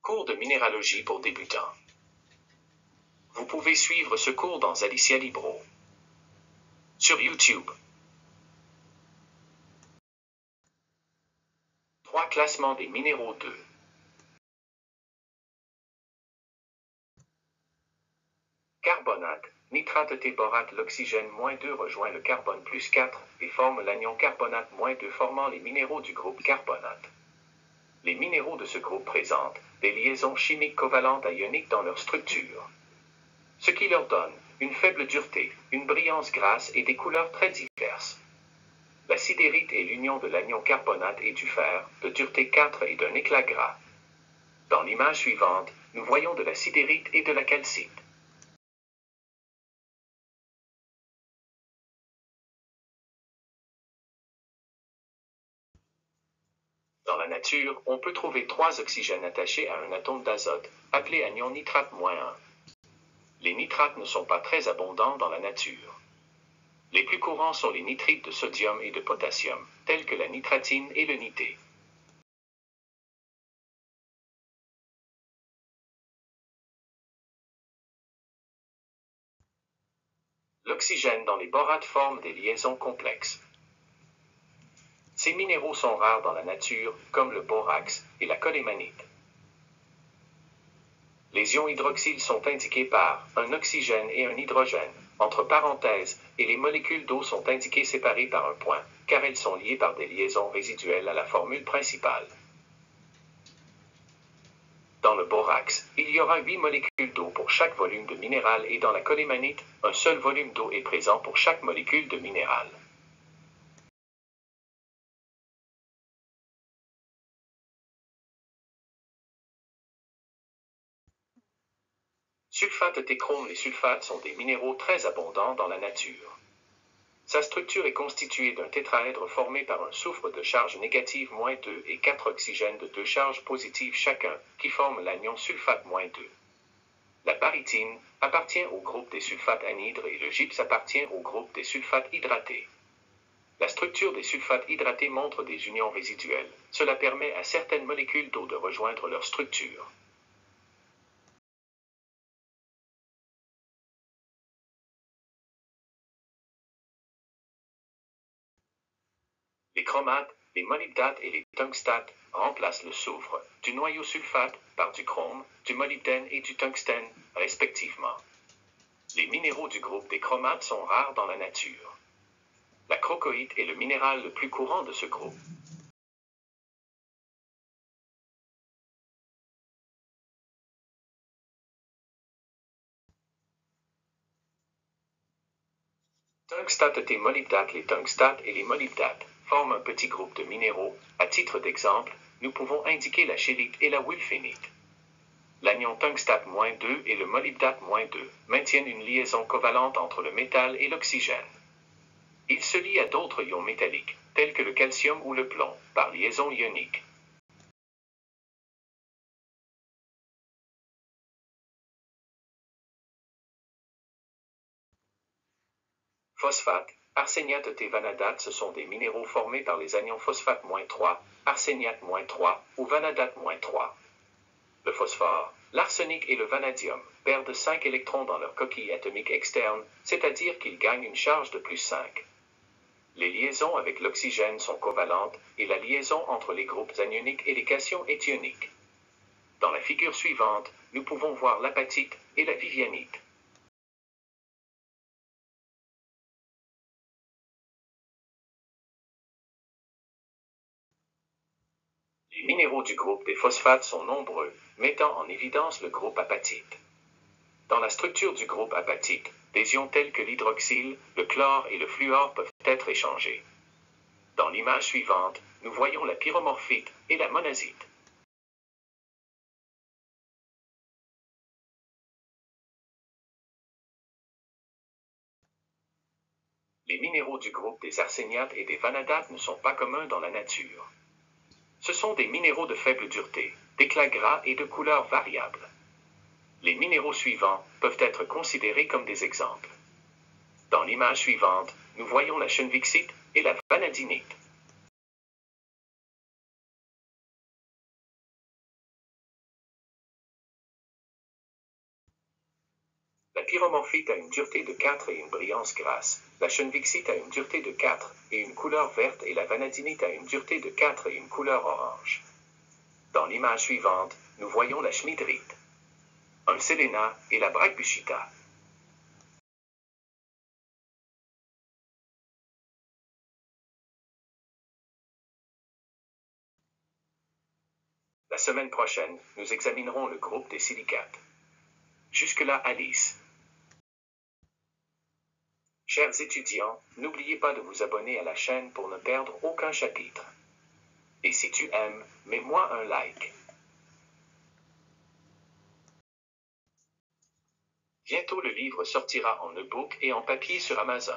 Cours de minéralogie pour débutants. Vous pouvez suivre ce cours dans Alicia Libro. Sur YouTube. 3 classements des minéraux 2. Carbonate, nitrate T borate l'oxygène -2 rejoint le carbone +4 et forme l'anion carbonate -2 formant les minéraux du groupe carbonate. Les minéraux de ce groupe présentent des liaisons chimiques covalentes à ioniques dans leur structure, ce qui leur donne une faible dureté, une brillance grasse et des couleurs très diverses. La sidérite est l'union de l'anion carbonate et du fer, de dureté 4 et d'un éclat gras. Dans l'image suivante, nous voyons de la sidérite et de la calcite. Dans la nature, on peut trouver 3 oxygènes attachés à un atome d'azote, appelé anion nitrate -1. Les nitrates ne sont pas très abondants dans la nature. Les plus courants sont les nitrites de sodium et de potassium, tels que la nitratine et le nité. L'oxygène dans les borates forme des liaisons complexes. Ces minéraux sont rares dans la nature, comme le borax et la colémanite. Les ions hydroxyles sont indiqués par un oxygène et un hydrogène, entre parenthèses, et les molécules d'eau sont indiquées séparées par un point, car elles sont liées par des liaisons résiduelles à la formule principale. Dans le borax, il y aura 8 molécules d'eau pour chaque volume de minéral et dans la colémanite, un seul volume d'eau est présent pour chaque molécule de minéral. Sulfate T-chrome. Les sulfates sont des minéraux très abondants dans la nature. Sa structure est constituée d'un tétraèdre formé par un soufre de charge négative -2 et 4 oxygènes de 2 charges positives chacun, qui forment l'anion sulfate -2. La barytine appartient au groupe des sulfates anhydres et le gypse appartient au groupe des sulfates hydratés. La structure des sulfates hydratés montre des unions résiduelles. Cela permet à certaines molécules d'eau de rejoindre leur structure. Les chromates, les molybdates et les tungstates remplacent le soufre du noyau sulfate par du chrome, du molybdène et du tungstène, respectivement. Les minéraux du groupe des chromates sont rares dans la nature. La crocoïte est le minéral le plus courant de ce groupe. Tungstate et molybdate. Les tungstates et les molybdates forment un petit groupe de minéraux. À titre d'exemple, nous pouvons indiquer la schellite et la wulfénite. L'anion tungstate -2 et le molybdate -2 maintiennent une liaison covalente entre le métal et l'oxygène. Ils se lient à d'autres ions métalliques, tels que le calcium ou le plomb, par liaison ionique. Phosphate, arséniate et vanadate. Ce sont des minéraux formés par les anions phosphate -3, arséniate -3 ou vanadate -3. Le phosphore, l'arsenic et le vanadium perdent 5 électrons dans leur coquille atomique externe, c'est-à-dire qu'ils gagnent une charge de +5. Les liaisons avec l'oxygène sont covalentes et la liaison entre les groupes anioniques et les cations est ionique. Dans la figure suivante, nous pouvons voir l'apatite et la vivianite. Les minéraux du groupe des phosphates sont nombreux, mettant en évidence le groupe apatite. Dans la structure du groupe apatite, des ions tels que l'hydroxyle, le chlore et le fluor peuvent être échangés. Dans l'image suivante, nous voyons la pyromorphite et la monazite. Les minéraux du groupe des arséniates et des vanadates ne sont pas communs dans la nature. Ce sont des minéraux de faible dureté, d'éclat gras et de couleur variable. Les minéraux suivants peuvent être considérés comme des exemples. Dans l'image suivante, nous voyons la schunwixite et la vanadinite. pyromorphite a une dureté de 4 et une brillance grasse. La schunvixite a une dureté de 4 et une couleur verte et la vanadinite a une dureté de 4 et une couleur orange. Dans l'image suivante, nous voyons la schmiedrite, un sélénat et la bragbuschita. La semaine prochaine, nous examinerons le groupe des silicates. Jusque-là, Alice. Chers étudiants, n'oubliez pas de vous abonner à la chaîne pour ne perdre aucun chapitre. Et si tu aimes, mets-moi un like. Bientôt le livre sortira en e-book et en papier sur Amazon.